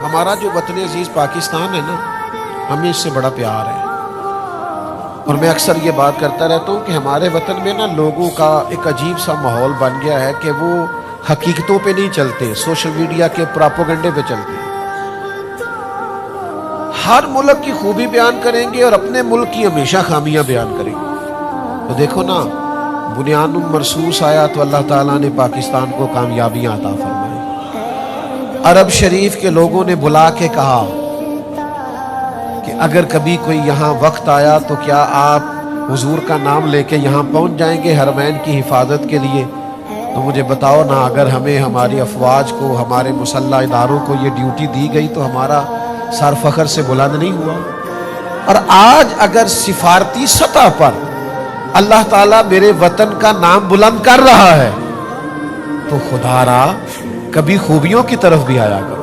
हमारा जो वतन अजीज पाकिस्तान है ना, हमें इससे बड़ा प्यार है। और मैं अक्सर ये बात करता रहता हूँ कि हमारे वतन में ना लोगों का एक अजीब सा माहौल बन गया है कि वो हकीकतों पे नहीं चलते, सोशल मीडिया के प्रोपेगेंडे पे चलते हैं। हर मुल्क की खूबी बयान करेंगे और अपने मुल्क की हमेशा खामियां बयान करेंगे। तो देखो ना, बुनियानुल मरसूस आया तो अल्लाह ताला ने पाकिस्तान को कामयाबियां अता फरमाई। अरब शरीफ के लोगों ने बुला के कहा कि अगर कभी कोई यहाँ वक्त आया तो क्या आप हुजूर का नाम लेके यहाँ पहुँच जाएंगे हरमैन की हिफाजत के लिए। तो मुझे बताओ ना, अगर हमें हमारी अफवाज को, हमारे मुसल्ला इदारों को ये ड्यूटी दी गई तो हमारा सर फखर से बुलंद नहीं हुआ। और आज अगर सिफारती सतह पर अल्लाह ताला मेरे वतन का नाम बुलंद कर रहा है तो खुदारा कभी खूबियों की तरफ भी आया करो।